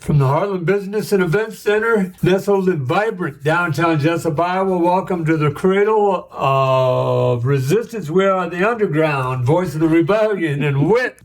From the Heartland Business and Events Center, nestled in vibrant downtown Jesup, Iowa, welcome to the cradle of resistance. We are the underground, voice of the rebellion and wit.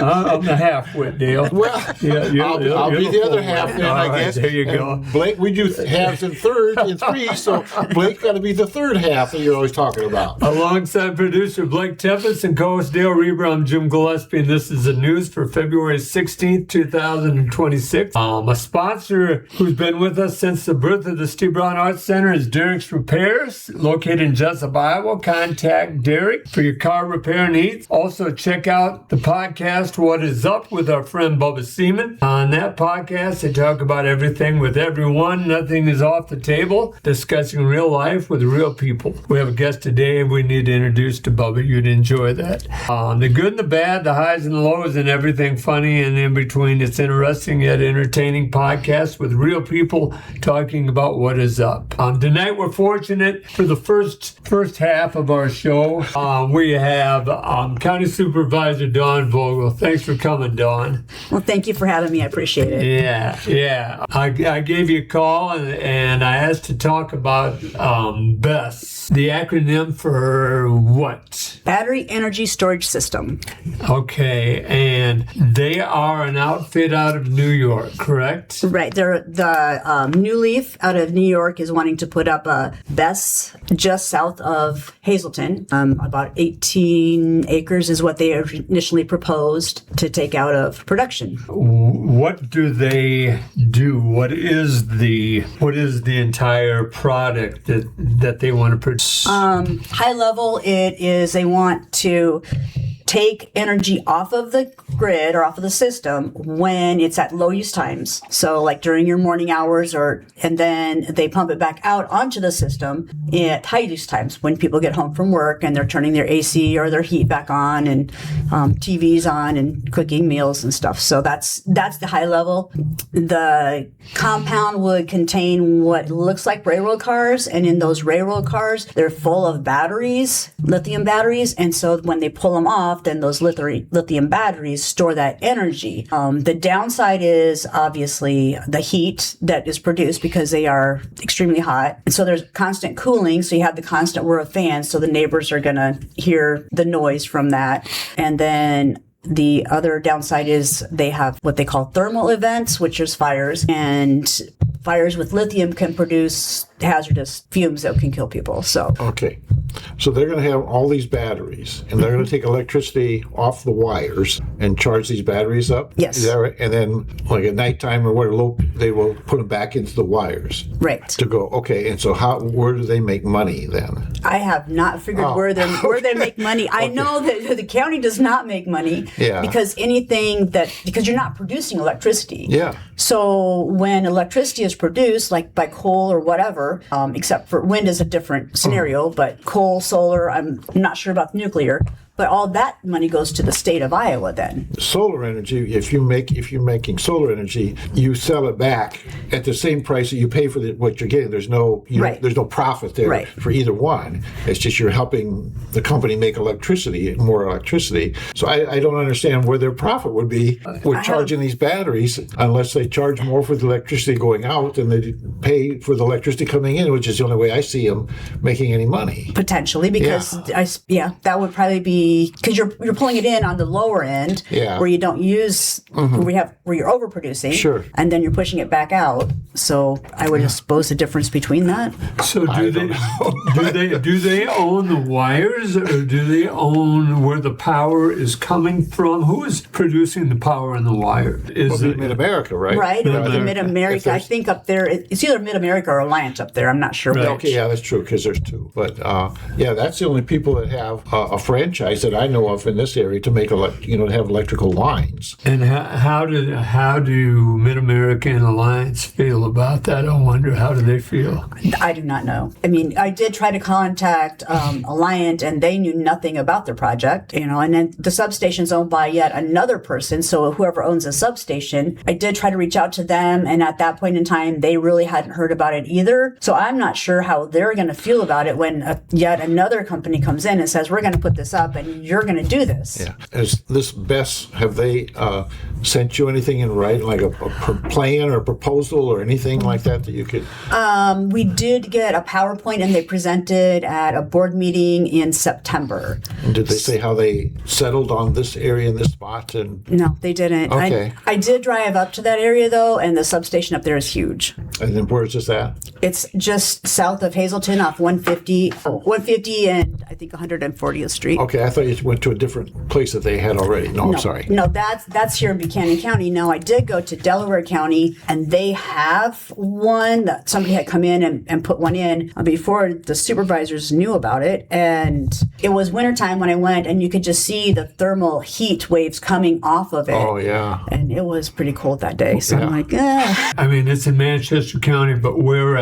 I'm the half-wit, Dale. Well, I'll be the other half then, I guess. There you go. Blake, we do halves and thirds and three, so Blake's got to be the third half that you're always talking about. Alongside producer Blake Tempest and co-host Dale Reber, I'm Jim Gillespie, and this is the news for February 16th, 2026. A sponsor who's been with us since the birth of the Steve Brown Arts Center is Derek's Repairs, located in Jesup, Iowa. Contact Derek for your car repair needs. Also, check out the podcast, What Is Up, with our friend Bubba Seaman. On that podcast, they talk about everything with everyone. Nothing is off the table, discussing real life with real people. We have a guest today we need to introduce to Bubba. You'd enjoy that. The good and the bad, the highs and the lows, and everything funny and in between. It's interesting yet entertaining podcast with real people talking about what is up. Tonight we're fortunate for the first half of our show. We have County Supervisor Dawn Vogel. Thanks for coming, Dawn. Well, thank you for having me. I appreciate it. Yeah. I gave you a call and I asked to talk about BESS, the acronym for what? Battery Energy Storage System. Okay, and they are an outfit out of New York, correct? Right. The New Leaf out of New York is wanting to put up a BESS just south of Hazleton. About 18 acres is what they initially proposed to take out of production. What do they do? What is the entire product that they want to produce? High level, it is they want to take energy off of the grid or off of the system when it's at low use times. So like during your morning hours and then they pump it back out onto the system at high use times when people get home from work and they're turning their AC or their heat back on and TVs on and cooking meals and stuff. So that's the high level. The compound would contain what looks like railroad cars, and in those railroad cars, they're full of batteries, lithium batteries, and so when they pull them off, then those lithium batteries store that energy. The downside is obviously the heat that is produced because they are extremely hot. And so there's constant cooling, so you have the constant whir of fans, so the neighbors are going to hear the noise from that. And then the other downside is they have what they call thermal events, which is fires, and fires with lithium can produce hazardous fumes that can kill people. Okay. So they're going to have all these batteries, and they're going to take electricity off the wires and charge these batteries up? Yes. Is that right? And then, like at nighttime or whatever, they will put them back into the wires. Right. To go, okay, and so where do they make money then? I have not figured where they make money. I know that the county does not make money because because you're not producing electricity. Yeah. So when electricity is produced, like by coal or whatever, except for wind is a different scenario, but coal, solar, I'm not sure about nuclear. But all that money goes to the state of Iowa then. Solar energy, if you're making solar energy, you sell it back at the same price that you pay for what you're getting. There's no there's no profit there for either one. It's just you're helping the company make more electricity. So I don't understand where their profit would be with charging these batteries unless they charge more for the electricity going out than they pay for the electricity coming in, which is the only way I see them making any money. Potentially, because that would probably be because you're pulling it in on the lower end where you don't use where you're overproducing, and then you're pushing it back out. So I would suppose the difference between that. So do they own the wires, or do they own where the power is coming from? Who is producing the power in the wire? Is it Mid-America, right? Right, the Mid-America. I think up there it's either Mid-America or Alliant up there. I'm not sure. Right. Okay, yeah, that's true because there's two. But that's the only people that have a franchise that I know of in this area to make have electrical lines. And how do Mid-America and Alliance feel about that? I wonder, how do they feel? I do not know. I mean, I did try to contact Alliant, and they knew nothing about the project. And then the substation's owned by yet another person. So whoever owns a substation, I did try to reach out to them, and at that point in time, they really hadn't heard about it either. So I'm not sure how they're going to feel about it when yet another company comes in and says, "We're going to put this up," and you're going to do this. Yeah. Is this BESS, have they sent you anything in writing, like a plan or a proposal or anything like that you could? We did get a PowerPoint, and they presented at a board meeting in September. And did they say how they settled on this area and this spot? And No, they didn't. Okay. I did drive up to that area, though, and the substation up there is huge. And then where is this at? It's just south of Hazelton off 150 and I think 140th Street. Okay, I thought you went to a different place that they had already. No, I'm sorry. No, that's here in Buchanan County. No, I did go to Delaware County, and they have one that somebody had come in and put one in before the supervisors knew about it. And it was wintertime when I went, and you could just see the thermal heat waves coming off of it. Oh, yeah. And it was pretty cold that day. So Yeah. I'm like, eh. I mean, it's in Manchester County, but where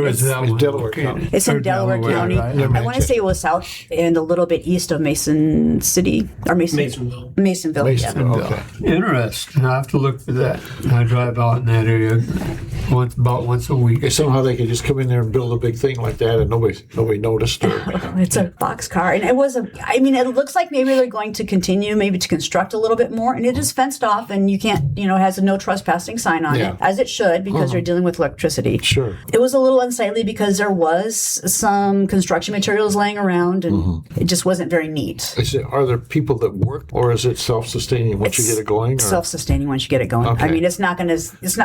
is that one? Delaware located? County. It's in Or Delaware County. right? Yeah, I want to Manchester. say it was south and a little bit east of Mason City or Masonville. Masonville. Yeah. Masonville. Okay. Interesting. I have to look for that. I drive out in that area about once a week. Okay, somehow they could just come in there and build a big thing like that, and nobody noticed. Or, It's a boxcar, and it looks like maybe they're going to continue maybe to construct a little bit more, and it is fenced off, and you can't, it has a no trespassing sign on Yeah. it, as it should, because you're dealing with electricity. Sure. It was a little unsightly because there was some construction materials laying around, and it just wasn't very neat. are there people that work, or is it self-sustaining once you get it going? Or? Self-sustaining once you get it going. Okay. I mean, it's not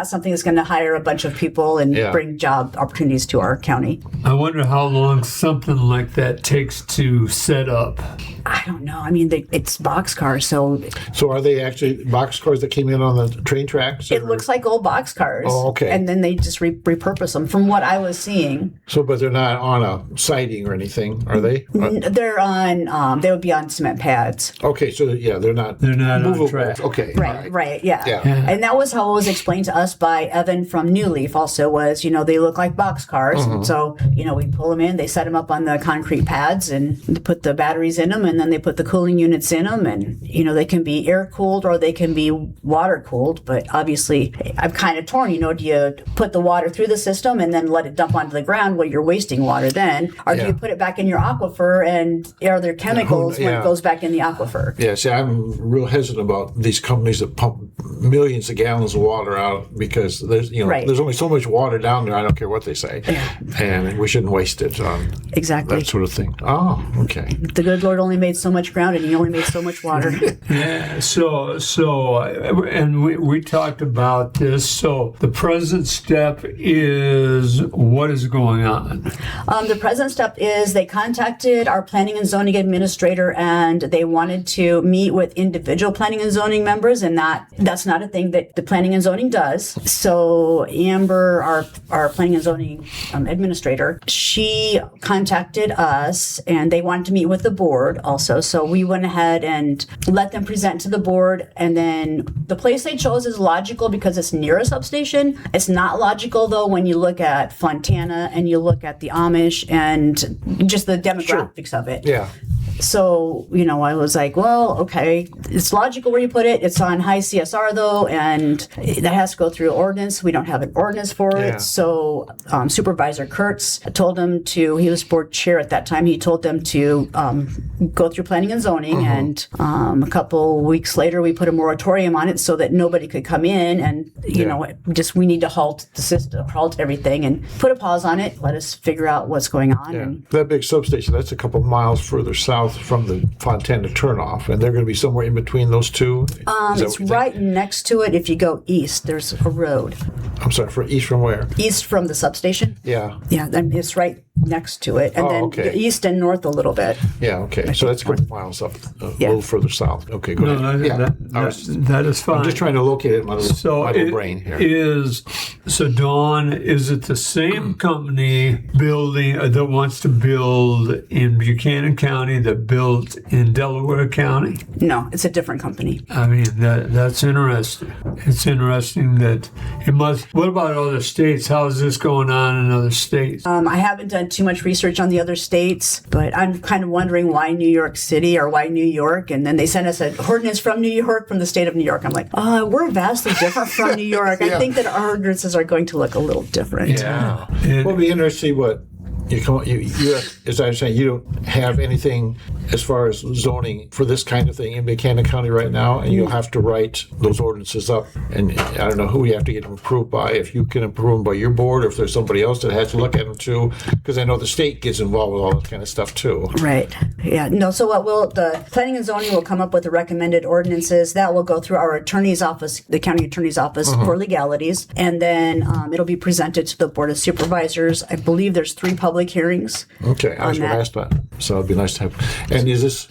something that's going to hire a bunch of people and Yeah. bring job opportunities to our county. I wonder how long something like that takes to set up. I don't know. I mean, it's boxcars, so So are they actually boxcars that came in on the train tracks? it or- looks like old boxcars. Oh, okay. And then they just repurpose them, from what I was seeing. So, but they're not on a siding or anything, are they? They're on. They would be on cement pads. Okay, so yeah, they're not. They're not on movable. track. Okay, Right, all right, yeah. Yeah. And that was how it was explained to us by Evan from New Leaf also was, they look like boxcars. And so, we pull them in, they set them up on the concrete pads and they put the batteries in them, and then they put the cooling units in them. And, they can be air cooled or they can be water cooled. But obviously, I'm kind of torn, do you put the water through the system and then let it dump onto the ground while you're wasting water then? Or do Yeah. you put it back in your aquifer, and are there chemicals when yeah. it goes back in the aquifer? Yeah, see, I'm real hesitant about these companies that pump millions of gallons of water out because there's, Right. there's only so much water down there. I don't care what they say, and we shouldn't waste it on Exactly. that sort of thing. Oh, okay. The good Lord only made so much ground, and He only made so much water. Yeah. And we talked about this. So the present step is what is going on? The present step is they contacted our planning and zoning administrator, and they wanted to meet with individual planning and zoning members, and that's not a thing that the planning and zoning does. So Amber, our planning and zoning administrator, she contacted us, and they wanted to meet with the board also. So we went ahead and let them present to the board, and then the place they chose is logical because it's near a substation. It's not logical though when you look at Fontana and you look at the Amish and just the demographics of it. Yeah. So, I was like, well, okay, it's logical where you put it. It's on high CSR though, and that has to go through ordinance. We don't have an ordinance for Yeah. it. So Supervisor Kurtz told him he was board chair at that time. He told them to go through planning and zoning. And a couple weeks later, we put a moratorium on it so that nobody could come in. And, we need to halt the system, halt everything and put a pause on it. Let us figure out what's going on. Yeah. And That big substation, that's a couple of miles further south from the Fontana turnoff, and they're going to be somewhere in between those two? Is that it's what you right next to it. If you go east, there's a road. think? I'm sorry, for east from where? East from the substation. Yeah. Yeah, then it's right next to it. And then okay. east and north a little bit. Yeah, okay. So that's a couple miles up, a Yeah. little further south. Okay, go No, ahead. that is fine. I'm just trying to locate it in my little, So my little it brain here. Dawn, is it the same company building that wants to build in Buchanan County that built in Delaware County? No, it's a different company. I mean, that's interesting. It's interesting that it must. What about other states? How is this going on in other states? I haven't done too much research on the other states, but I'm kind of wondering why New York City or why New York. And then they sent us an ordinance from New York, from the state of New York. I'm like, we're vastly different from New York. I think that our ordinances are going to look a little different. Yeah. It'll be interesting to see what as I was saying, you don't have anything as far as zoning for this kind of thing in Buchanan County right now, and you'll have to write those ordinances up. And I don't know who you have to get them approved by, if you can approve them by your board, or if there's somebody else that has to look at them too, because I know the state gets involved with all that kind of stuff too. Right. Yeah. No, so the planning and zoning will come up with the recommended ordinances. That will go through our attorney's office, the county attorney's office for legalities. And then it'll be presented to the Board of Supervisors. I believe there's 3 public hearings. Okay, I was going to ask that. So it'd be nice to have. And is this,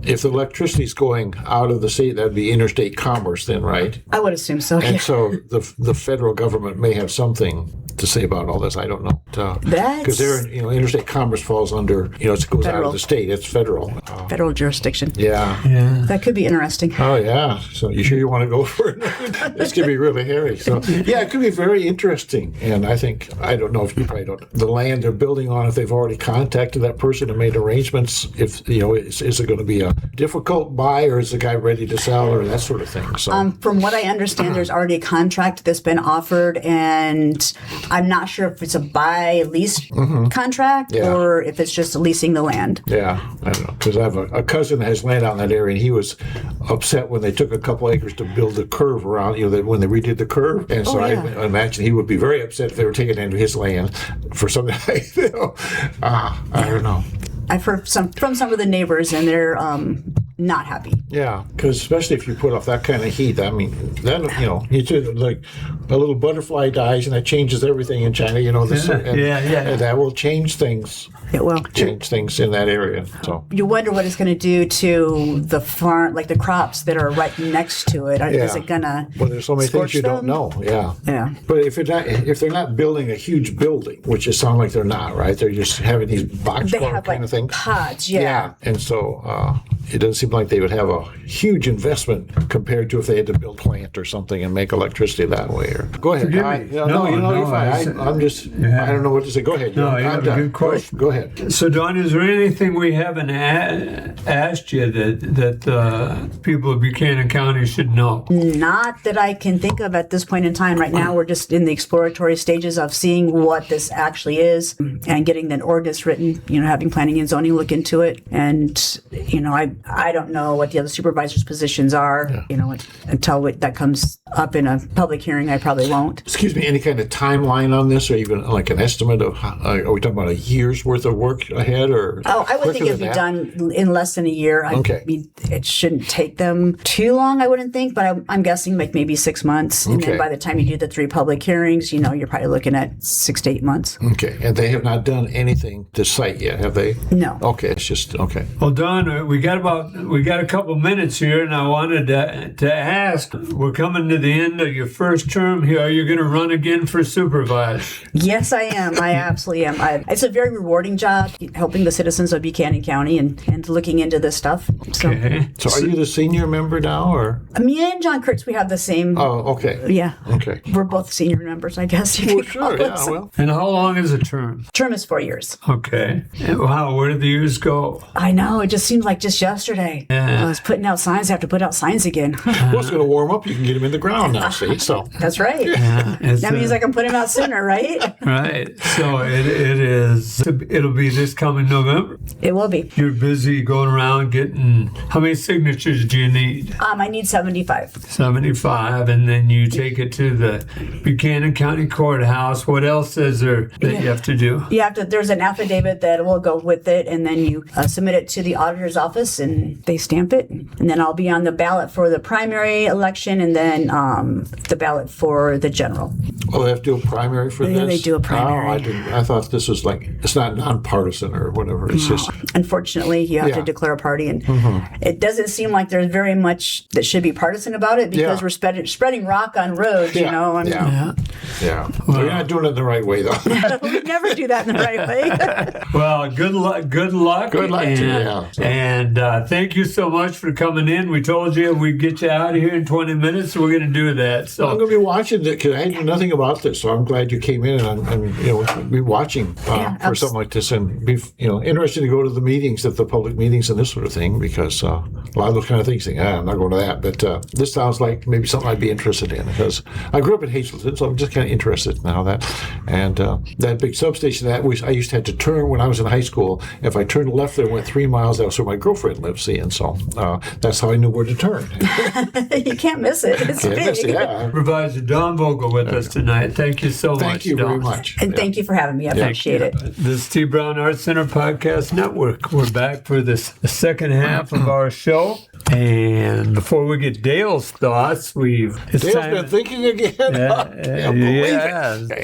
if the electricity's going out of the state, that'd be interstate commerce then, right? I would assume so, And yeah. so the federal government may have something to say about all this. I don't know. Because interstate commerce falls under, it goes out of the state. It's federal. Federal jurisdiction. Yeah. That could be interesting. Oh, yeah. So you sure you want to go for it? This could be really hairy. So, yeah, it could be very interesting. And I don't know if you probably don't, the land they're building on, if they've already contacted that person and made arrangements, if, is it going to be a difficult buy, or is the guy ready to sell, or that sort of thing? So, from what I understand, there's already a contract that's been offered, and I'm not sure if it's a buy-lease contract or if it's just leasing the land. Yeah, I don't know. Because I have a cousin that has land out in that area, and he was upset when they took a couple acres to build the curve around, when they redid the curve. And so I imagine he would be very upset if they were taking into his land for something like that. I don't know. I've heard from some of the neighbors, and they're not happy. Yeah, because especially if you put off that kind of heat, I mean, then you do, like a little butterfly dies, and that changes everything in China. And that will change things. It will change things in that area. So you wonder what it's going to do to the farm, like the crops that are right next to it. Is it going to? Well, there's so many things you don't know. Yeah. But if they're not building a huge building, which it sounds like they're not, right? They're just having these boxcar kind of thing. Pods, yeah. And so it doesn't seem like they would have a huge investment compared to if they had to build a plant or something and make electricity that way. Or go ahead. No, you're fine. I'm just, I don't know what to say. Go ahead. No, you have a good question. Go ahead. So, Don, is there anything we haven't asked you that people of Buchanan County should know? Not that I can think of at this point in time. Right now, we're just in the exploratory stages of seeing what this actually is and getting an ordinance written, having planning and zoning look into it. And, I don't know what the other supervisors' positions are, until that comes up in a public hearing. I probably won't. Excuse me, any kind of timeline on this, or even like an estimate of, are we talking about a year's worth of work ahead, or? Oh, I would think it'd be done in less than a year. Okay. I mean, it shouldn't take them too long, I wouldn't think, but I'm guessing like maybe 6 months. And then by the time you do the 3 public hearings, you're probably looking at 6 to 8 months. Okay. And they have not done anything to site yet, have they? No. Okay. It's just, okay. Well, Don, we got a couple minutes here, and I wanted to ask, we're coming to the end of your first term here. Are you going to run again for supervisor? Yes, I am. I absolutely am. It's a very rewarding job, helping the citizens of Buchanan County and looking into this stuff. Okay. So are you the senior member now, or? Me and John Kurtz, we have the same. Oh, okay. Yeah. Okay. We're both senior members, I guess. Well, sure. Yeah. Well. And how long is a term? Term is 4 years. Okay. Wow. Where did the years go? I know. It just seemed like just yesterday. Yeah. I was putting out signs. I have to put out signs again. Well, it's going to warm up. You can get them in the ground now. See, so. That's right. Yeah, that means I can put them out sooner, right? Right. So it is. It'll be this coming November. It will be. You're busy going around getting. How many signatures do you need? I need 75. 75, and then you take it to the Buchanan County Courthouse. What else is there that you have to do? You have to. There's an affidavit that will go with it, and then you submit it to the auditor's office, and they stamp it. And then I'll be on the ballot for the primary election, and then the ballot for the general. Oh, they have to do a primary for this? Yeah, they do a primary. Oh, I didn't. I thought this was like, it's not nonpartisan or whatever. It's just. Unfortunately, you have to declare a party, and it doesn't seem like there's very much that should be partisan about it because we're spreading rock on roads, Yeah. Well, you're not doing it the right way, though. We never do that in the right way. Well, good luck. Good luck. Good luck to you. And thank you so much for coming in. We told you we'd get you out of here in 20 minutes, so we're going to do that. So I'm going to be watching it because I knew nothing about this, so I'm glad you came in and be watching for something like this, and be interested to go to the meetings, the public meetings and this sort of thing, because a lot of those kind of things. I'm not going to that, but this sounds like maybe something I'd be interested in because I grew up in Hazleton, so I'm just kind of interested in how that. And that big substation, I used to have to turn when I was in high school. If I turned left there and went 3 miles, that was where my girlfriend lived, see, and so that's how I knew where to turn. You can't miss it. It's big. Yeah. Supervisor Don Vogel with us tonight. Thank you so much, Thank you Don. very much. And thank you for having me. I appreciate it. This is T. Brown Arts Center Podcast Network. We're back for the second half of our show. And before we get Dale's thoughts, Dale's been thinking again.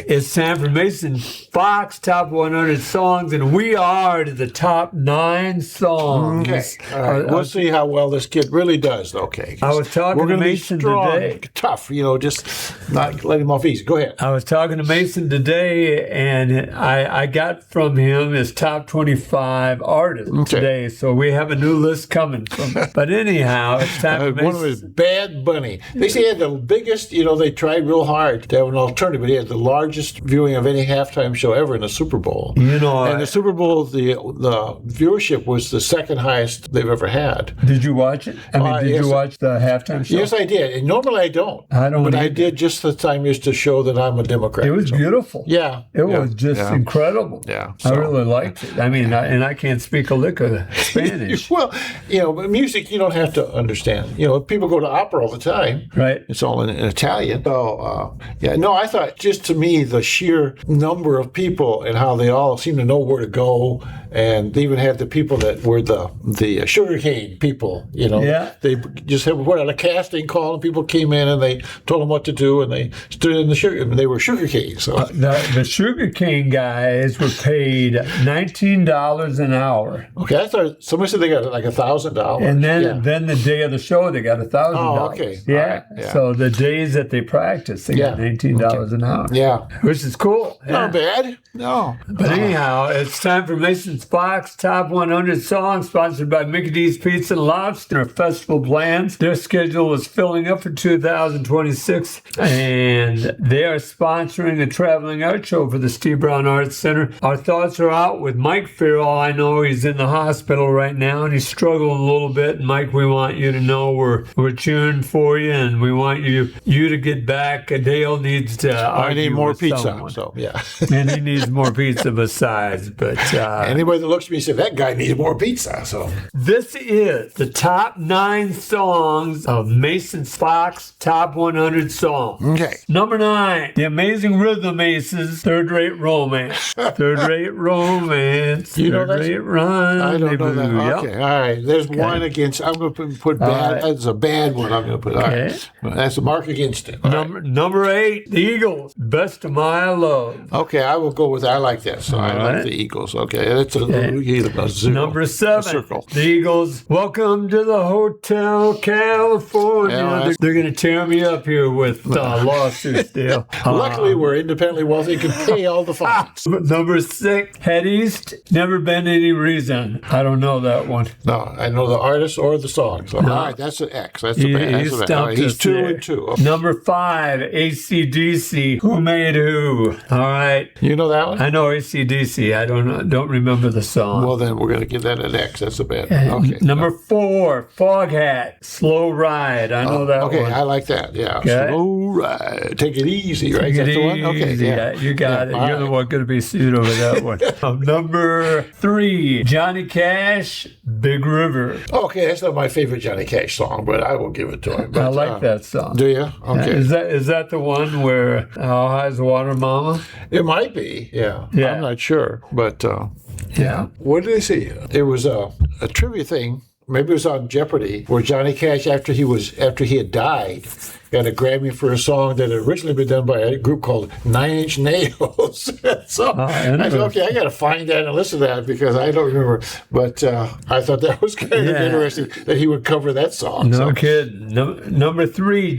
It's time for Mason Fox Top 100 Songs, and we are to the top 9 songs. Okay, all right. We'll see how well this kid really does. Okay, I was talking to Mason today. Tough, just not let him off easy. Go ahead. I was talking to Mason today, and I got from him his top 25 artists today. So we have a new list coming from him. But anyhow, it's time for one of his Bad Bunny. They say he had the biggest, they tried real hard to have an alternative, but he had the largest viewing of any halftime show ever in the Super Bowl. And the Super Bowl, the viewership was the second highest they've ever had. Did you watch it? Did you watch the halftime show? Yes, I did. And normally I don't. But I did just the time used to show that I'm a Democrat. It was beautiful. Yeah. It was just incredible. Yeah. I really liked it. And I can't speak a lick of Spanish. Well, but music you don't have to understand. People go to opera all the time. Right. It's all in Italian. So, I thought just to me, the sheer number of people and how they all seem to know where to go. And they even had the people that were the sugarcane people, Yeah. They just had a casting call, and people came in and they told them what to do, and they stood in the sugar, and they were sugarcane. So the sugarcane guys were paid $19 an hour. Okay, I thought somebody said they got like $1,000. And then the day of the show, they got $1,000. Oh, okay. Yeah. Yeah. So the days that they practiced, they got $19 an hour. Yeah. Which is cool. Not bad. No. But anyhow, it's time for Mason's Fox Top 100 Songs, sponsored by Mickey D's Pizza and Lobster Festival Plans. Their schedule is filling up for 2026, and they are sponsoring a traveling art show for the Steve Brown Arts Center. Our thoughts are out with Mike Farrell. I know he's in the hospital right now, and he's struggling a little bit. And Mike, we want you to know we're cheering for you, and we want you to get back. Dale needs to I need more pizza. Someone. So, yeah. And he needs more pizza besides. But anybody that looks at me said, that guy needs more pizza. So this is the top 9 songs of Mason's Fox Top 100 Songs. Okay. Number 9, The Amazing Rhythm Aces, Third Rate Romance. Third Rate Romance. Third Rate Run. I don't know that. Yep. Okay, all right. There's one against. I'm going to put bad. That's a bad one. I'm going to put. All right. That's a mark against it. Number 8, The Eagles, Best of My Love. Okay, I will go with that. I like that. So I like the Eagles. Okay, that's a zero. Number 7, circle. The Eagles, Welcome to the Hotel California. Yeah, they're going to tear me up here with lawsuits, Dale. Luckily, we're independently wealthy and can pay all the fines. Number 6, Head East, Never Been Any Reason. I don't know that one. No, I know the artist or the song. So, all right, that's an X. That's a bad. That's a bad. Right, he's 2 and 2. Okay. Number 5, AC/DC, Who Made Who. All right. You know that one? I know AC/DC. I don't remember the song. Well, then we're going to give that an X. That's a bad one. Okay. Number 4, Foghat, Slow Ride. I know that one. Okay, I like that. Yeah. Okay. Slow ride. Take it easy, right? Take That's it the one? Okay. easy. Yeah. You got it. You're Right. the one going to be sued over that one. Number 3, Johnny Cash, Big River. Okay, that's not my favorite Johnny Cash song, but I will give it to him. But, I like that song. Do you? Okay. Is that the one where How High's the Water, Mama? It might be. Yeah. Yeah. I'm not sure, but Yeah. what did they say? There was a trivia thing. Maybe it was on Jeopardy, where Johnny Cash, after he had died, got a Grammy for a song that had originally been done by a group called 9 Inch Nails. So I said, okay, I got to find that and listen to that because I don't remember. But I thought that was kind of interesting that he would cover that song. No kidding. Number 3,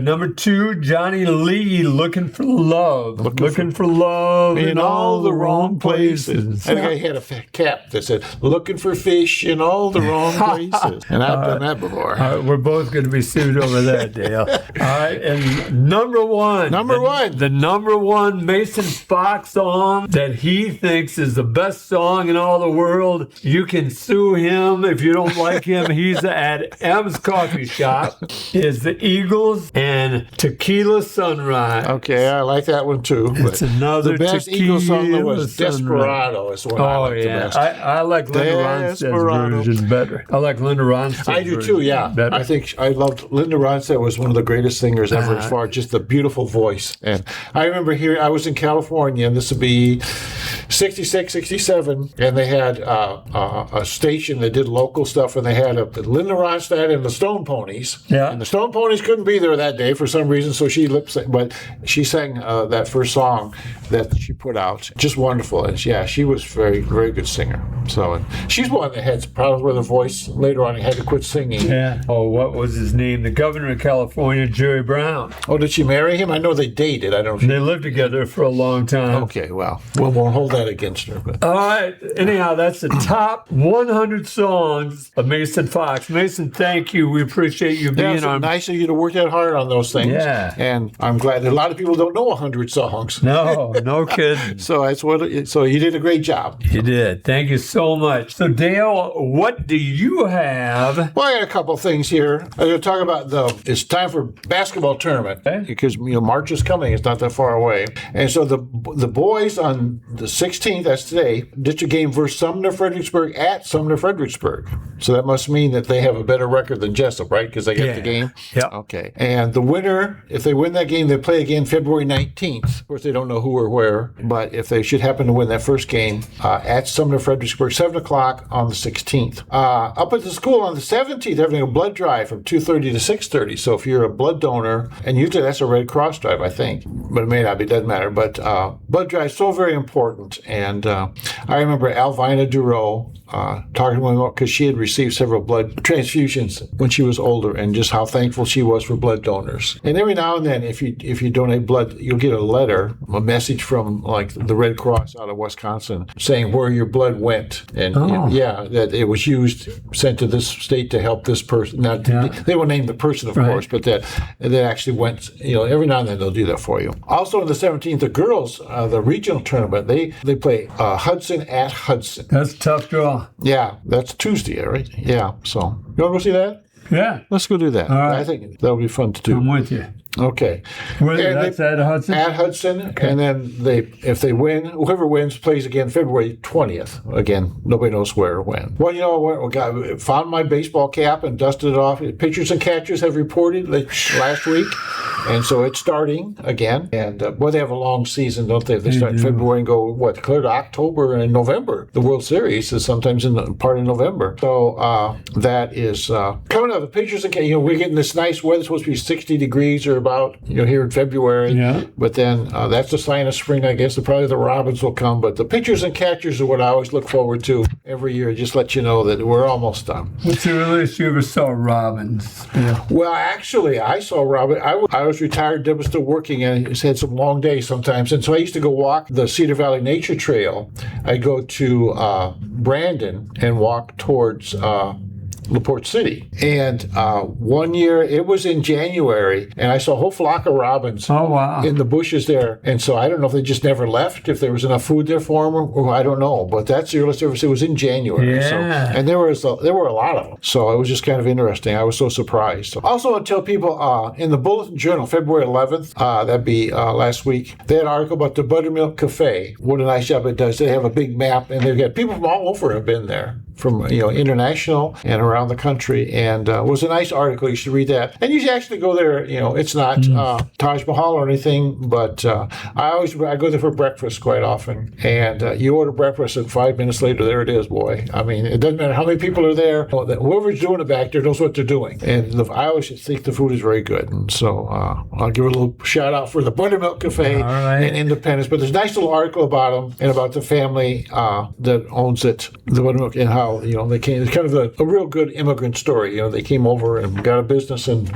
number 2, Johnny Lee, Looking for Love. Looking for love in all the wrong places. I think I had a cap that said, looking for fish in all the wrong places. And I've done that before. We're both going to be sued over that. that, Dale. All right, and number one. The number one Mason Fox song that he thinks is the best song in all the world. You can sue him if you don't like him. He's at M's Coffee Shop. Is the Eagles and Tequila Sunrise. Okay, I like that one too. It's another the best Eagles song that was Sunrise. Desperado. Is what I like the best. I like Linda Ronstadt's version better. I like Linda Ronstadt's I do too, yeah. better. I think I loved Linda Ronstadt was one of the greatest singers ever as far as just the beautiful voice. And I remember here, I was in California, and this would be 66, 67, and they had a station that did local stuff, and they had Linda Ronstadt and the Stone Ponies. Yeah. And the Stone Ponies couldn't be there that day for some reason, so she lip-synced, but she sang that first song that she put out. Just wonderful. And yeah, she was very, very good singer. So and she's one that had problems with her voice later on and had to quit singing. Yeah. Oh, what was his name? The governor of California, Jerry Brown. Oh, did she marry him? I know they dated. I don't know. They lived together for a long time. Okay, well, we won't hold that against her. But. All right. Anyhow, that's the top 100 songs of Mason Fox. Mason, thank you. We appreciate you being on. Nice of you to work that hard on those things. Yeah. And I'm glad that a lot of people don't know 100 songs. No kidding. So you did a great job. You did. Thank you so much. So, Dale, what do you have? Well, I got a couple things here. I'm going to talk about it's time for basketball tournament because March is coming. It's not that far away. And so the boys on the 16th, that's today, district game versus Sumner Fredericksburg at Sumner Fredericksburg. So that must mean that they have a better record than Jesup, right? Because they get the game. Yeah. Okay. And the winner, if they win that game, they play again February 19th. Of course, they don't know who or where, but if they should happen to win that first game at Sumner Fredericksburg, 7 o'clock on the 16th. Up at the school on the 17th, they're having a blood drive from 2:30 to 6:30. So if you're a blood donor, and usually that's a Red Cross drive, I think, but it may not be, doesn't matter. But blood drive is so very important. And I remember Alvina Duro talking to me because she had received several blood transfusions when she was older, and just how thankful she was for blood donors. And every now and then, if you donate blood, you'll get a message from like the Red Cross out of Wisconsin saying where your blood went, and that it was used, sent to this state to help this person. Now they won't name the person, of course, but that actually went. Every now and then they'll do that for you. Also on the 17th, the girls, the regional tournament, they play Hudson at Hudson. That's a tough draw. Yeah, that's Tuesday, right? Yeah. So you want to go see that? Yeah. Let's go do that. All right. I think that'll be fun to do. I'm with you. Okay. That's at Hudson? At Hudson, okay. And then if they win, whoever wins plays again February 20th. Again, nobody knows where or when. Well, I found my baseball cap and dusted it off. Pitchers and catchers have reported last week, and so it's starting again. And they have a long season, don't they? They start in February and go clear to October and November. The World Series is sometimes in part of November. So that is coming up. The pitchers and catchers. We're getting this nice weather. It's supposed to be 60 degrees or about here in February. Yeah. But then that's a sign of spring, I guess. Probably the robins will come. But the pitchers and catchers are what I always look forward to every year. Just let you know that we're almost done. What's the earliest you ever saw robins? Yeah. Well, actually, I saw robins. I was retired. Deb was still working, and it's had some long days sometimes. And so I used to go walk the Cedar Valley Nature Trail. I'd go to Brandon and walk towards LaPorte City. And one year, it was in January, and I saw a whole flock of robins in the bushes there. And so I don't know if they just never left, if there was enough food there for them, or I don't know. But that's the earliest I ever seen. It was in January. Yeah. So, and there were a lot of them. So it was just kind of interesting. I was so surprised. Also, I tell people in the Bulletin Journal, February 11th, that'd be last week, they had an article about the Buttermilk Cafe. What a nice job it does. They have a big map, and they've got people from all over have been there, from international and around the country, and it was a nice article. You should read that. And you should actually go there. It's not Taj Mahal or anything, but I go there for breakfast quite often. And you order breakfast, and 5 minutes later, there it is, boy. I mean, it doesn't matter how many people are there. Whoever's doing it back there knows what they're doing. And I always think the food is very good. And so I'll give a little shout out for the Buttermilk Cafe in Independence. But there's a nice little article about them and about the family that owns it, the Buttermilk, and how they came. It's kind of a real good immigrant story. They came over and got a business and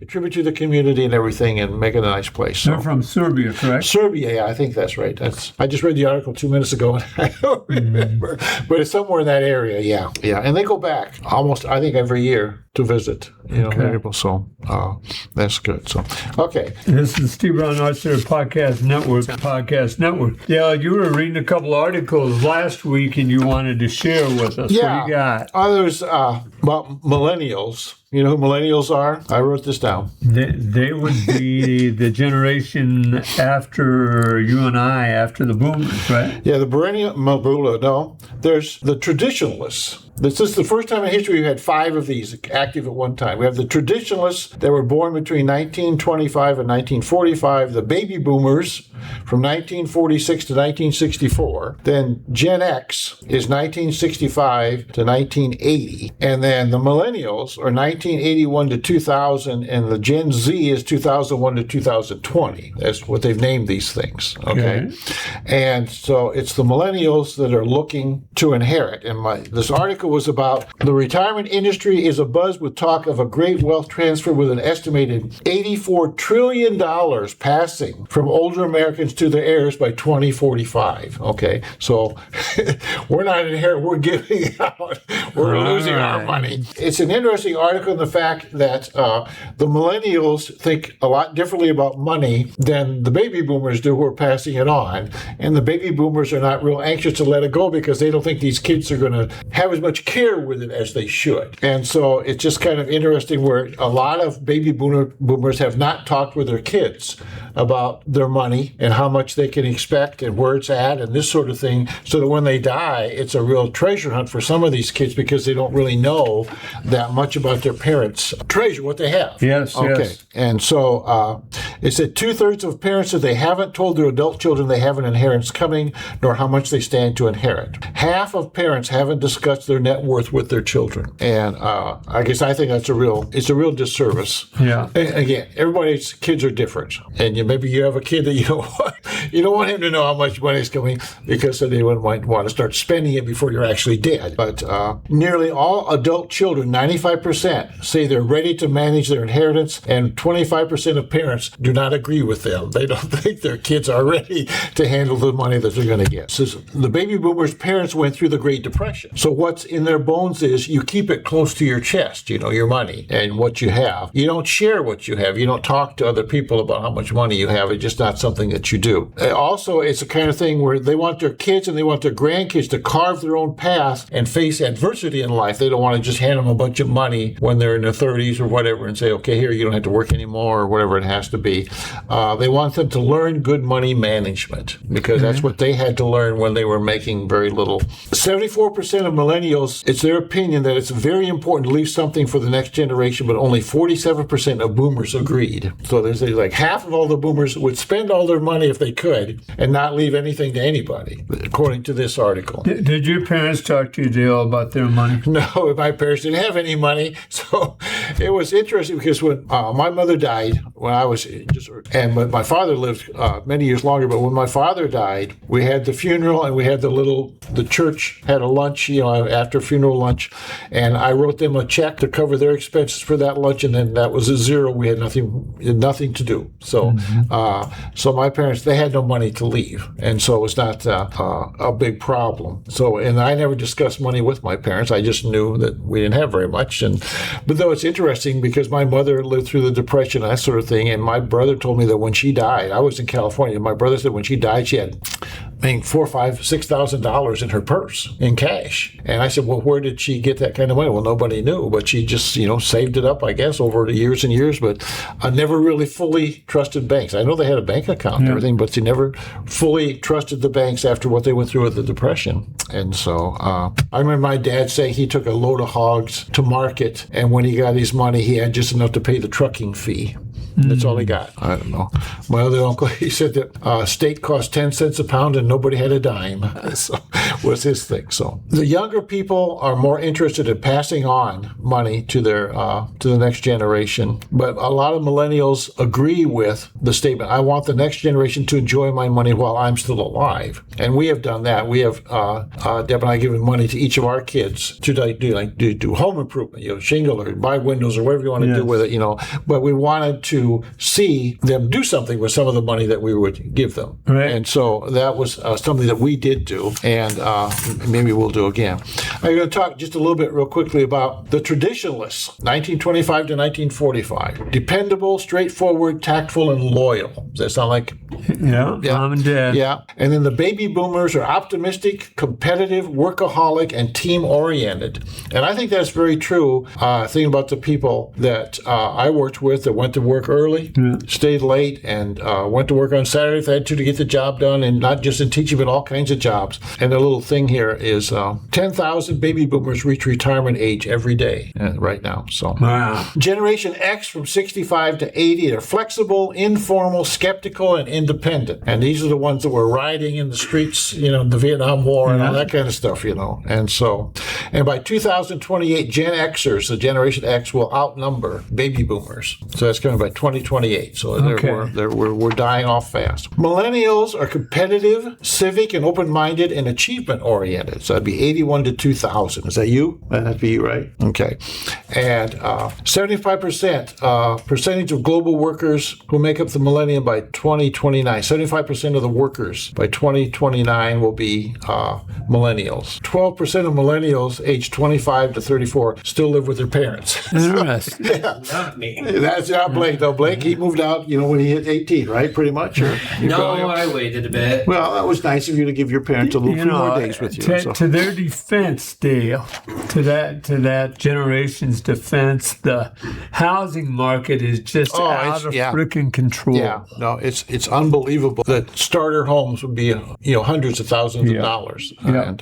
contribute to the community and everything and make it a nice place. So. They're from Serbia, correct? Serbia, yeah, I think that's right. I just read the article 2 minutes ago and I don't remember. But it's somewhere in that area, yeah. Yeah, and they go back almost, I think, every year to visit, people. So that's good. So, okay. This is Steve Brown Arthur Podcast Network. Yeah, you were reading a couple articles last week and you wanted to share with us. Yeah. What do you got? Others about millennials. You know who millennials are? I wrote this down. They would be the generation after you and I, after the boomers, right? Yeah, the perennial, no. There's the traditionalists. This is the first time in history we've had 5 of these active at one time. We have the traditionalists that were born between 1925 and 1945, the baby boomers from 1946 to 1964. Then Gen X is 1965 to 1980. And then the millennials are 1981 to 2000, and the Gen Z is 2001 to 2020. That's what they've named these things, okay? And so it's the millennials that are looking to inherit. And this article was about the retirement industry is abuzz with talk of a great wealth transfer with an estimated $84 trillion passing from older Americans to their heirs by 2045. Okay, so we're not inheriting, we're giving out, we're losing our money. It's an interesting article in the fact that the millennials think a lot differently about money than the baby boomers do who are passing it on. And the baby boomers are not real anxious to let it go because they don't think these kids are going to have as much care with it as they should. And so it's just kind of interesting where a lot of baby boomers have not talked with their kids about their money and how much they can expect and where it's at and this sort of thing, so that when they die, it's a real treasure hunt for some of these kids because they don't really know that much about their parents' treasure, what they have. Yes, okay. Yes. And so it said 2/3 of parents said they haven't told their adult children they have an inheritance coming, nor how much they stand to inherit. Half of parents haven't discussed their net worth with their children. And I guess I think it's a real disservice. Yeah. And again, everybody's kids are different. And maybe you have a kid that you don't want him to know how much money is coming because then they might want to start spending it before you're actually dead. But nearly all adult children, 95%, say they're ready to manage their inheritance, and 25% of parents do not agree with them. They don't think their kids are ready to handle the money that they're going to get. So the baby boomers' parents went through the Great Depression. So what's in their bones is you keep it close to your chest, your money and what you have. You don't share what you have. You don't talk to other people about how much money you have. It's just not something that you do. Also, it's the kind of thing where they want their kids and they want their grandkids to carve their own path and face adversity in life. They don't want to just hand them a bunch of money when they're in their 30s or whatever and say, okay, here, you don't have to work anymore or whatever it has to be. They want them to learn good money management because that's what they had to learn when they were making very little. 74% of millennials, it's their opinion that it's very important to leave something for the next generation, but only 47% of boomers agreed. So there's like half of all the boomers would spend all their money if they could and not leave anything to anybody, according to this article. Did your parents talk to you, Dale, about their money? No, my parents didn't have any money. So it was interesting because when my mother died, when I was and my father lived many years longer, but when my father died, we had the funeral and we had the church had a lunch, after funeral lunch, and I wrote them a check to cover their expenses for that lunch, and then that was a zero. We had nothing to do. So, so my parents, they had no money to leave, and so it was not a big problem. So, and I never discussed money with my parents. I just knew that we didn't have very much. But though it's interesting because my mother lived through the Depression, that sort of thing, and my brother told me that when she died, I was in California. My brother said when she died, she had $4,000, $5,000, $6,000 in her purse in cash. And I said, well, where did she get that kind of money? Well, nobody knew, but she just, saved it up, I guess, over the years and years, but I never really fully trusted banks. I know they had a bank account and everything, but she never fully trusted the banks after what they went through with the Depression. And so I remember my dad saying he took a load of hogs to market, and when he got his money, he had just enough to pay the trucking fee. That's all he got. I don't know. My other uncle, he said that steak cost 10 cents a pound and nobody had a dime. So was his thing. So the younger people are more interested in passing on money to their to the next generation. But a lot of millennials agree with the statement, I want the next generation to enjoy my money while I'm still alive. And we have done that. We have, Deb and I, given money to each of our kids to do home improvement, shingle or buy windows or whatever you want to do with it, But we wanted to see them do something with some of the money that we would give them. Right. And so that was something that we did do, and maybe we'll do again. I'm going to talk just a little bit real quickly about the traditionalists, 1925 to 1945. Dependable, straightforward, tactful, and loyal. Does that sound like? Yeah, mom and dad. Yeah. And then the baby boomers are optimistic, competitive, workaholic, and team-oriented. And I think that's very true. Thinking about the people that I worked with that went to work early, stayed late, and went to work on Saturday if they had to get the job done, and not just in teaching, but all kinds of jobs. And the little thing here is 10,000 baby boomers reach retirement age every day right now. So, wow. Generation X from 65 to 80, they're flexible, informal, skeptical, and independent. And these are the ones that were rioting in the streets, the Vietnam War and all that kind of stuff, And so, and by 2028, Gen Xers, the Generation X, will outnumber baby boomers. So that's coming by 2028. So we're dying off fast. Millennials are competitive, civic, and open-minded, and achievement-oriented. So that'd be 81 to 2000. Is that you? That'd be you, right? Okay. And 75% percentage of global workers who make up the millennium by 2029. 75% of the workers by 2029 will be millennials. 12% of millennials aged 25 to 34 still live with their parents. Interesting. Not me. That's not Blake, though. Blake, he moved out, when he hit 18, right? Pretty much. Or I waited a bit. Well, that was nice of you to give your parents a little few more days with you. To their defense, Dale, to that generation's defense, the housing market is just out of freaking control. Yeah, no, it's unbelievable that starter homes would be, hundreds of thousands of dollars. Yeah. And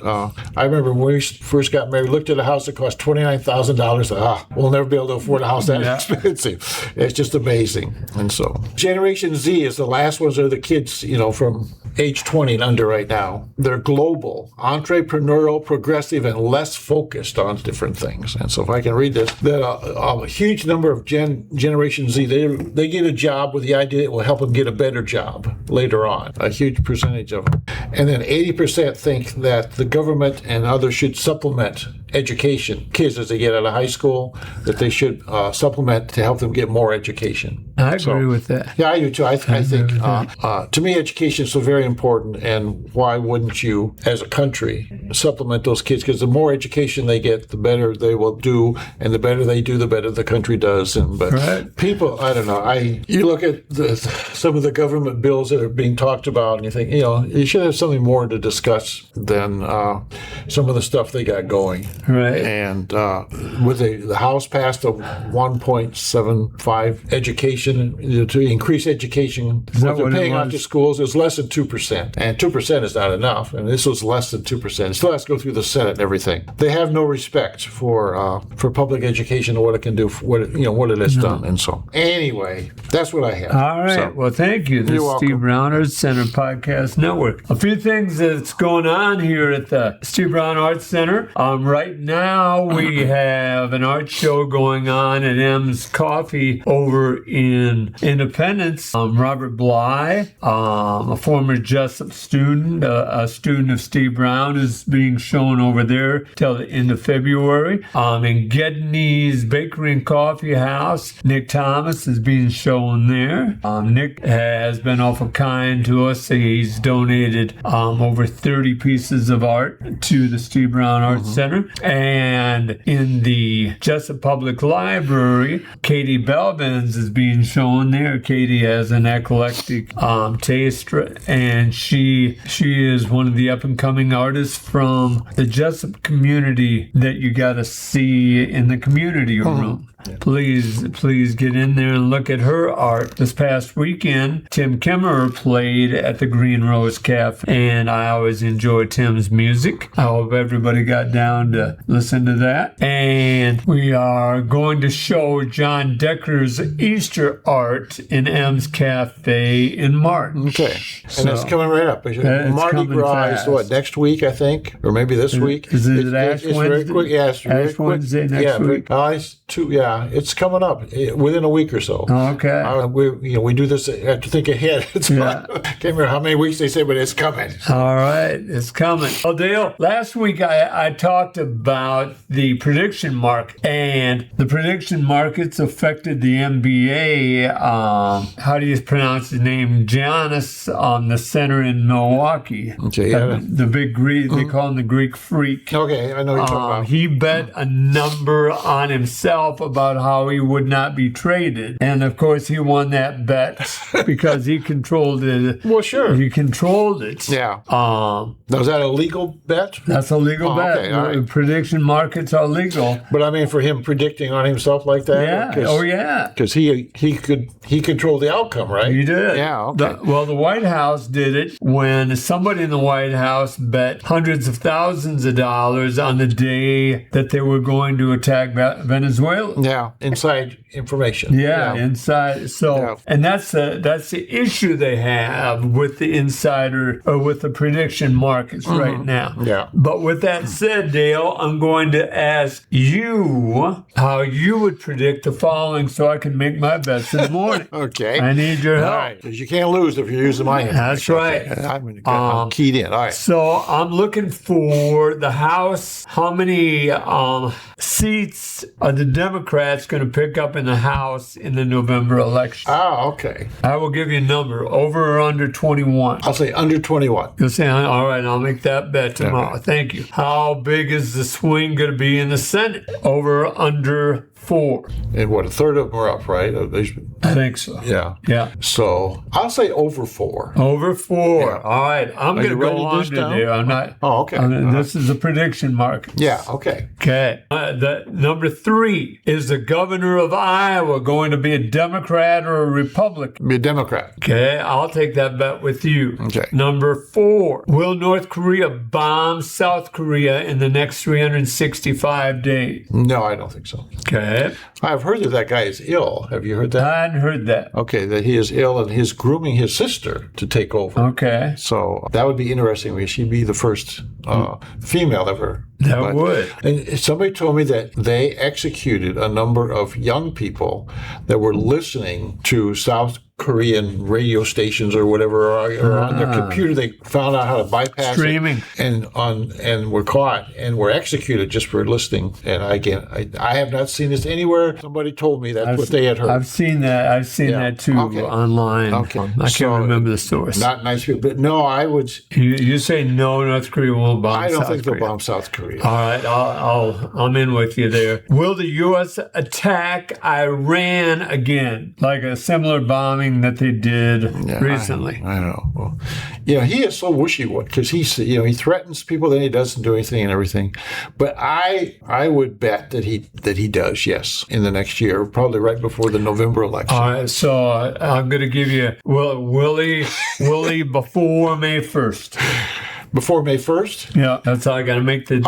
I remember when we first got married, looked at a house that cost $29,000. We'll never be able to afford a house that expensive. It's just amazing. And so Generation Z is the last ones are the kids, from age 20 and under right now. They're global, entrepreneurial, progressive, and less focused on different things. And so if I can read this, that a huge number of Generation Z, they get a job with the idea it will help them get a better job later on, a huge percentage of them. And then 80% think that the government and others should supplement education. Kids, as they get out of high school, that they should supplement to help them get more education. I agree with that. Yeah, I do too. I think, to me, education is so very important, and why wouldn't you, as a country, supplement those kids? Because the more education they get, the better they will do, and the better they do, the better the country does. But people, I don't know. You look at some of the government bills that are being talked about, and you think, you should have something more to discuss than some of the stuff they got going. Right. And with the House passed a 1.75 education to increase education. What they're paying out to schools is less than 2%, and 2% is not enough. And this was less than 2%. It still has to go through the Senate and everything. They have no respect for public education and what it can do, what it has done. And so, anyway, that's what I have. All right. So, well, thank you. This is Steve Brown, Arts Center Podcast Network. A few things that's going on here at the Steve Brown Arts Center. Right now, we have an art show going on at M's Coffee over in Independence. Robert Bly, a former Jesup student, a student of Steve Brown, is being shown over there till the end of February. In Gedney's Bakery and Coffee House, Nick Thomas is being shown there. Nick has been awful kind to us. He's donated over 30 pieces of art to the Steve Brown Arts Center. And in the Jesup Public Library, Katie Belvins is being shown there. Katie has an eclectic taste, and she is one of the up-and-coming artists from the Jesup community that you got to see in the community room. Please get in there and look at her art. This past weekend, Tim Kimmerer played at the Green Rose Cafe, and I always enjoy Tim's music. I hope everybody got down to listen to that. And we are going to show John Decker's Easter art in M's Cafe in March. Okay. And that's coming right up. Mardi Gras is what, next week, I think? Or maybe this week? Is it Ash Wednesday? Very quick. Yeah, it's very Ash quick. Wednesday next week? It's coming up within a week or so. Okay. We do this, I have to think ahead. Can't remember how many weeks they say, but it's coming. All right, it's coming. Well, Dale, last week I talked about the prediction market, and the prediction markets affected the NBA. How do you pronounce his name? Giannis, the center in Milwaukee. Okay, yeah. The big Greek, they call him the Greek Freak. Okay, I know what you're talking about. He bet a number on himself about how he would not be traded. And of course, he won that bet because he controlled it. Well, sure. He controlled it. Yeah. Now, is that a legal bet? That's a legal bet. Okay, all right. Prediction markets are legal. But I mean, for him predicting on himself like that? Yeah. Because he controlled the outcome, right? He did. Yeah, okay. The White House did it when somebody in the White House bet hundreds of thousands of dollars on the day that they were going to attack Venezuela. Yeah, inside information. Yeah, inside. So, and that's the issue they have with the insider or with the prediction markets right now. Yeah. But with that said, Dale, I'm going to ask you how you would predict the following so I can make my bets in the morning. Okay. I need your help. All right, because you can't lose if you're using my hand. That's right. I'm keyed in. All right. So I'm looking for the House. How many seats are the Democrats going to pick up in the House in the November election? Okay. I will give you a number. Over or under 21? I'll say under 21. You'll say, all right, I'll make that bet tomorrow. Okay. Thank you. How big is the swing going to be in the Senate? Over or under 4? And what, a third of them are up, right? I think so. Yeah. Yeah. So I'll say over 4. Over 4. Yeah. All right. I'm going to go under there. I'm not. Oh, okay. This is a prediction market. Yeah. Okay. Okay. The number 3, is the governor of Iowa going to be a Democrat or a Republican? Be a Democrat. Okay. I'll take that bet with you. Okay. Number 4, will North Korea bomb South Korea in the next 365 days? No, I don't think so. Okay. I've heard that guy is ill. Have you heard that? I hadn't heard that. Okay, that he is ill and he's grooming his sister to take over. Okay. So that would be interesting because she'd be the first female ever. That would. And somebody told me that they executed a number of young people that were listening to South Korean radio stations or whatever, or on their computer. They found out how to bypass streaming and were caught and were executed just for listening. And again, I have not seen this anywhere. Somebody told me that's what they had heard. I've seen that. I've seen that too online. Okay. I can't remember the source. Not nice people, but no, I would. You say no, North Korea won't bomb South Korea. I don't think they'll bomb South Korea. All right, I'm in with you there. Will the U.S. attack Iran again, like a similar bombing that they did recently? I don't know. Well, he is so wishy-washy because he threatens people, then he doesn't do anything and everything. But I would bet that he does, yes, in the next year, probably right before the November election. All right, so I'm going to give you will he before May 1st? Before May 1st? Yeah, that's how I got to make the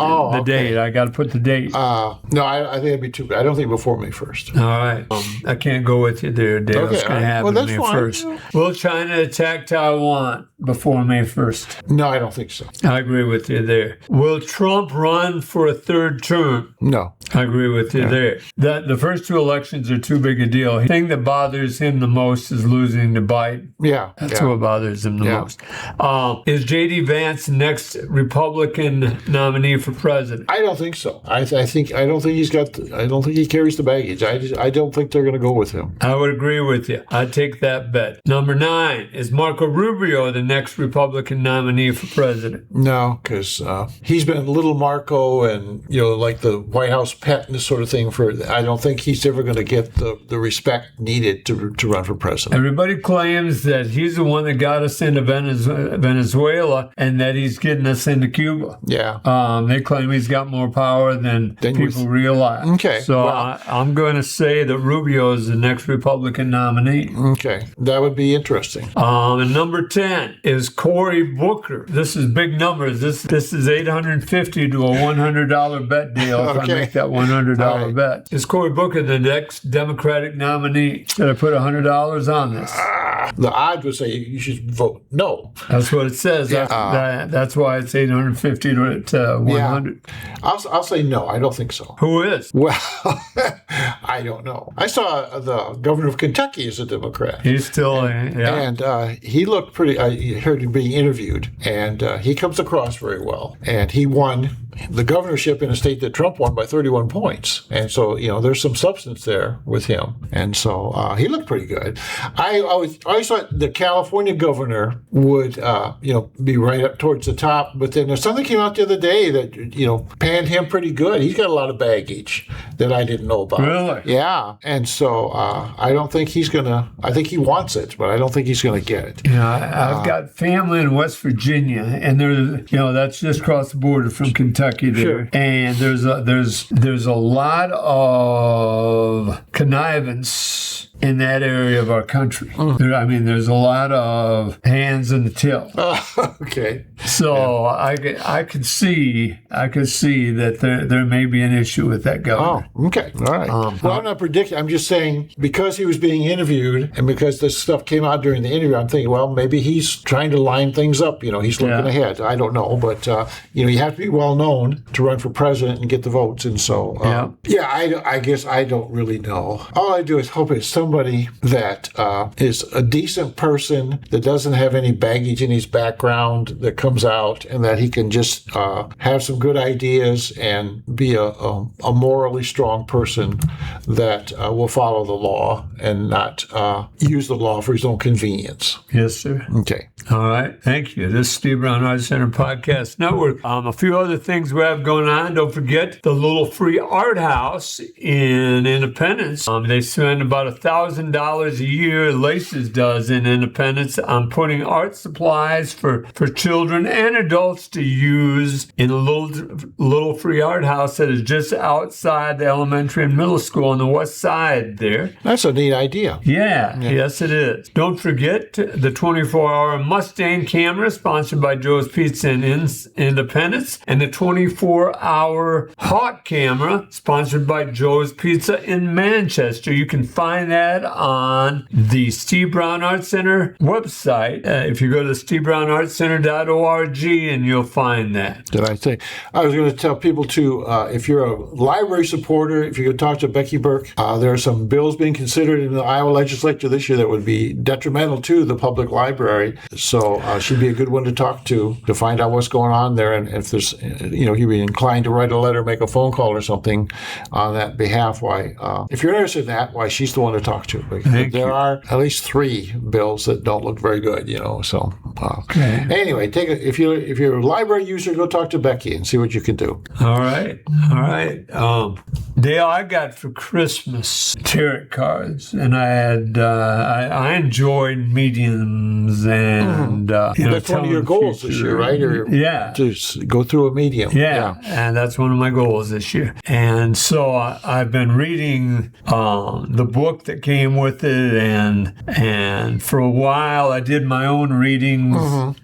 date. I got to put the date. No, I think it'd be too bad. I don't think before May 1st. All right. I can't go with you there, Dale. Okay, it's going to happen May 1st. Will China attack Taiwan before May 1st? No, I don't think so. I agree with you there. Will Trump run for a third term? No. I agree with you there. The first 2 elections are too big a deal. The thing that bothers him the most is losing to Biden. Yeah. That's what bothers him the most. Is J.D. Vance next Republican nominee for president? I don't think so. I don't think he carries the baggage. I don't think they're going to go with him. I would agree with you. I'd take that bet. Number 9, is Marco Rubio the next Republican nominee for president? No, because he's been little Marco and like the White House pet and this sort of thing. I don't think he's ever going to get the respect needed to run for president. Everybody claims that he's the one that got us into Venezuela and that he's getting us into Cuba. Yeah. They claim he's got more power than people realize. Okay. So I'm going to say that Rubio is the next Republican nominee. Okay. That would be interesting. And number 10 is Cory Booker. This is big numbers. This is $850 to a $100 bet deal if I make that $100 bet. Is Cory Booker the next Democratic nominee? Should I put $100 on this? The odds would say you should vote no. That's what it says. Yeah. That's why it's $850 to 100. Yeah. I'll say no. I don't think so. Who is? Well, I don't know. I saw the governor of Kentucky is a Democrat. He's still, yeah. And he looked pretty, I heard him being interviewed, and he comes across very well. And he won the governorship in a state that Trump won by 31 points. And so, there's some substance there with him. And so he looked pretty good. I always thought the California governor would, be right up towards the top. But then there's something came out the other day that, panned him pretty good. He's got a lot of baggage that I didn't know about. Really? Yeah. And so I don't think he's going to, I think he wants it, but I don't think he's going to get it. I've got family in West Virginia, and there's, that's just across the border from Kentucky there. Sure. And there's a lot of connivance in that area of our country. There's a lot of hands in the till. Okay. So yeah. I could see that there may be an issue with that governor. Oh, okay. All right. Well, I'm not predicting. I'm just saying because he was being interviewed and because this stuff came out during the interview, I'm thinking, well, maybe he's trying to line things up. He's looking ahead. I don't know. But, you have to be well known to run for president and get the votes. And so, I guess I don't really know. All I do is hope it's somebody that is a decent person that doesn't have any baggage in his background that comes out, and that he can just have some good ideas and be a morally strong person that will follow the law and not use the law for his own convenience. Yes, sir. Okay. All right. Thank you. This is Steve Brown Arts Center Podcast Network. A few other things we have going on. Don't forget the Little Free Art House in Independence. They spend about $1,000 a year, Laces does, in Independence on putting art supplies for children and adults to use in a little free art house that is just outside the elementary and middle school on the west side there. That's a neat idea. Yeah. Yes, it is. Don't forget the 24-hour Mustang camera sponsored by Joe's Pizza in Independence, and the 24-hour Hawk camera sponsored by Joe's Pizza in Manchester. You can find that on the Steve Brown Art Center website. If you go to stevebrownartcenter.org, and you'll find that. Did I say? I was going to tell people to, if you're a library supporter, if you could talk to Becky Burke, there are some bills being considered in the Iowa legislature this year that would be detrimental to the public library. So she'd be a good one to talk to find out what's going on there. And if there's, you'd be inclined to write a letter, make a phone call or something on that behalf. If you're interested in that, she's the one to talk to. There are at least 3 bills that don't look very good, so. Okay. Anyway, if you're a library user, go talk to Becky and see what you can do. All right. Dale, I got for Christmas tarot cards, and I had I enjoyed mediums, and that's one of your goals this year, right? Or just go through a medium. Yeah, and that's one of my goals this year. And so I've been reading the book that came with it, and for a while I did my own readings,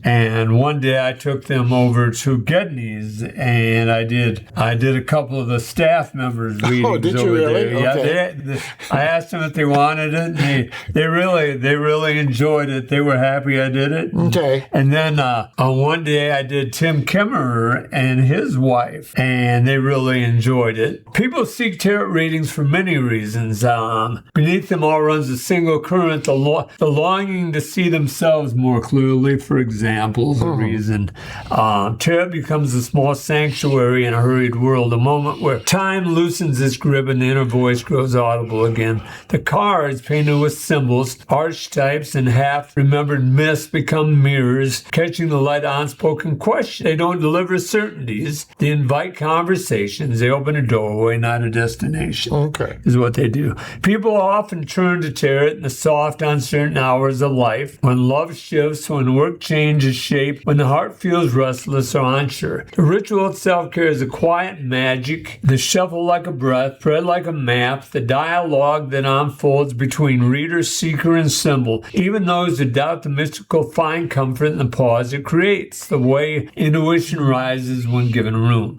and one day I took them over to Gedney's, and I did a couple of the staff members readings. Oh, did you over really? there. Okay. Yeah, I asked them if they wanted it, and they really enjoyed it. They were happy I did it. Okay. And then on one day I did Tim Kimmerer and his wife, and they really enjoyed it. People seek tarot readings for many reasons. Beneath them all runs a single current, the longing to see themselves more clearly, only for examples, a reason. Terror becomes a small sanctuary in a hurried world, a moment where time loosens its grip and the inner voice grows audible again. The cards painted with symbols, archetypes, and half-remembered myths become mirrors, catching the light on unspoken question. They don't deliver certainties. They invite conversations. They open a doorway, not a destination. Okay. Is what they do. People often turn to tarot in the soft, uncertain hours of life, when love shifts, when work changes shape, when the heart feels restless or unsure. The ritual itself carries a quiet magic, the shuffle like a breath, thread like a map, the dialogue that unfolds between reader, seeker, and symbol. Even those who doubt the mystical find comfort in the pause it creates, the way intuition rises when given room.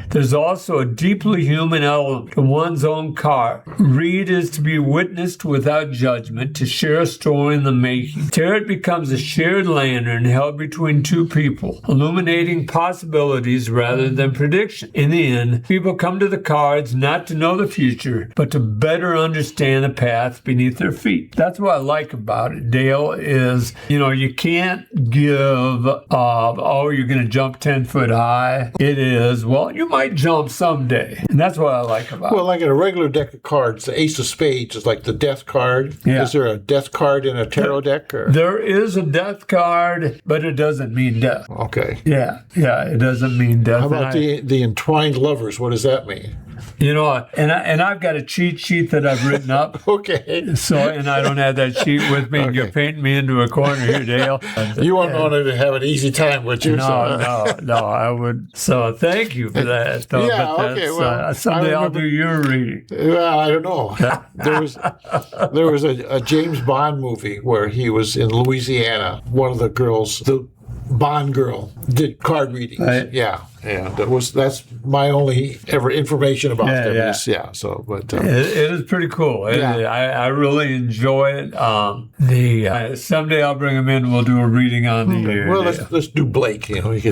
There's also a deeply human element to one's own card. Read is to be witnessed without judgment, to share a story in the making. Tarot becomes a shared lantern held between two people, illuminating possibilities rather than prediction. In the end, people come to the cards not to know the future, but to better understand the path beneath their feet. That's what I like about it, Dale, is, you can't give, you're going to jump 10 foot high. It is, you might jump someday. And that's what I like about it. Well, like in a regular deck of cards, the Ace of Spades is like the death card. Yeah. Is there a death card in a tarot deck? Or? There is a death card, but it doesn't mean death. Okay. Yeah, it doesn't mean death. How about the entwined lovers? What does that mean? And I've got a cheat sheet that I've written up. Okay. So, and I don't have that sheet with me, and you're painting me into a corner here, Dale. You won't want to have an easy time, would you? No, I would. So thank you for that. Though, Yeah, but okay. Well, someday I'll do your reading. Well, I don't know. There was a James Bond movie where he was in Louisiana. One of the girls, the Bond girl, did card readings. Right. Yeah. And that's my only ever information about them. Yeah. It is pretty cool. I really enjoy it. Someday I'll bring him in and we'll do a reading on the year. Well, let's do Blake, because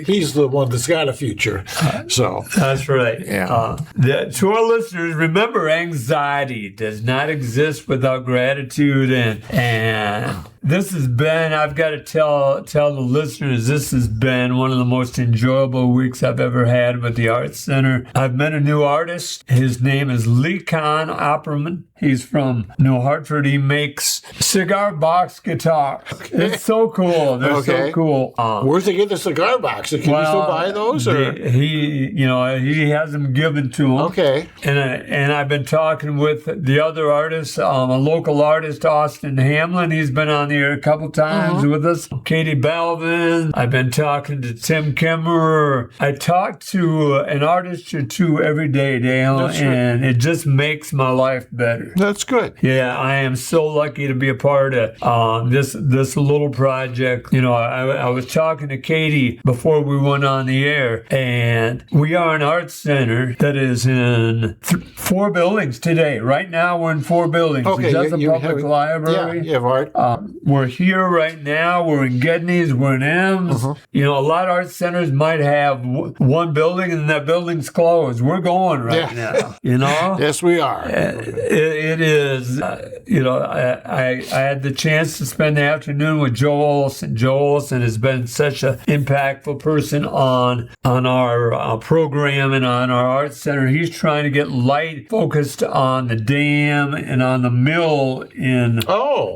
he's the one that's got a future. So that's right. Yeah. To our listeners, remember, anxiety does not exist without gratitude, and this has been, I've got to tell the listeners, this has been one of the most enjoyable weeks I've ever had with the Arts Center. I've met a new artist. His name is Lee Kahn Opperman. He's from New Hartford. He makes cigar box guitars. Okay. It's so cool. They're so cool. Where's they get the cigar box? Can you still buy those? Or? He has them given to him. Okay. And I've been talking with the other artists, a local artist, Austin Hamlin. He's been on the air a couple times with us. Katie Balvin. I've been talking to Tim Kimmerer. I talk to an artist or two every day, Dale, and it just makes my life better. That's good. Yeah, I am so lucky to be a part of this little project. I was talking to Katie before we went on the air, and we are an arts center that is in 4 buildings today. Right now, we're in 4 buildings. Okay, Just the public library. Yeah, you have art. We're here right now. We're in Gedney's. We're in Ems. A lot of art centers might have one building, and that building's closed. We're going right now. Yes, we are. It is, I had the chance to spend the afternoon with Joe Olson. Joe Olson has been such an impactful person on our program and on our arts center. He's trying to get light focused on the dam and on the mill in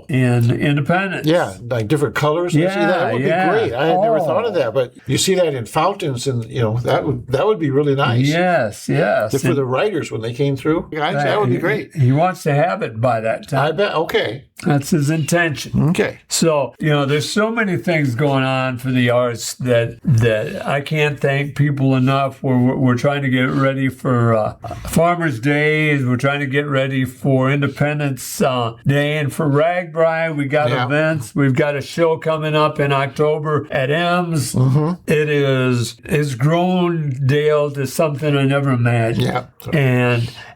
Independence. Yeah, like different colors. Yeah, that would be great. I had never thought of that, but you see that in fountains, and that would be really nice. Yes. For the writers when they came through, guys, that would be great. He wants to have it by that time. I bet. Okay. That's his intention. Okay. So, there's so many things going on for the arts that I can't thank people enough. We're trying to get ready for Farmers Days. We're trying to get ready for Independence Day. And for Ragbri, we got events. We've got a show coming up in October at Ems. It's grown, Dale, to something I never imagined. Yeah.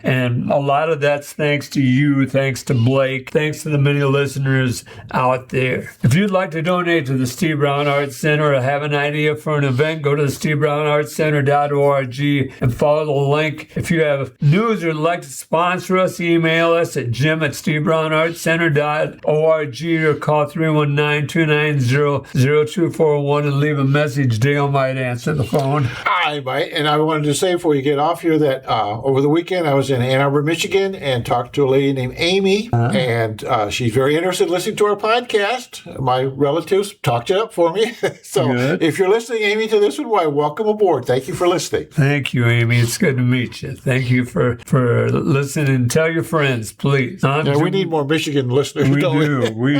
And a lot of that's thanks to you, thanks to Blake, thanks to the many listeners out there. If you'd like to donate to the Steve Brown Arts Center or have an idea for an event, go to the SteveBrownArtsCenter.org and follow the link. If you have news or would like to sponsor us, email us at jim@SteveBrownArtsCenter.org or call 319-290-0241 and leave a message. Dale might answer the phone. I might. And I wanted to say before you get off here that over the weekend I was in Ann Arbor, Michigan, and talked to a lady named Amy, and she's very interested in listening to our podcast. My relatives talked it up for me. So Good. If you're listening, Amy, to this one, why, welcome aboard. Thank you for listening. Thank you, Amy. It's good to meet you. Thank you for listening. Tell your friends, please. Yeah, we need more Michigan listeners. We don't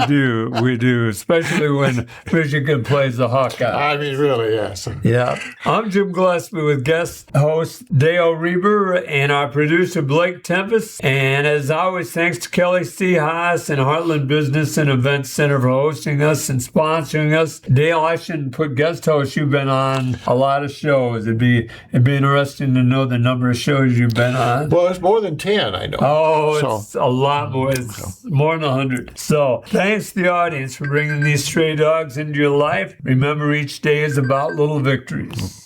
do. Especially when Michigan plays the Hawkeye. I mean, really, yes. Yeah. I'm Jim Gillespie with guest host Dale Reber and our producer Blake Tempest. And as always, thanks to Kelly C. Haas and Heartland Business and Events Center for hosting us and sponsoring us. Dale, I shouldn't put guest host. You've been on a lot of shows. It'd be interesting to know the number of shows you've been on. Well, it's more than 10, I know. Oh, it's a lot more. It's more than 100. So thanks to the audience for bringing these stray dogs into your life. Remember, each day is about little victories.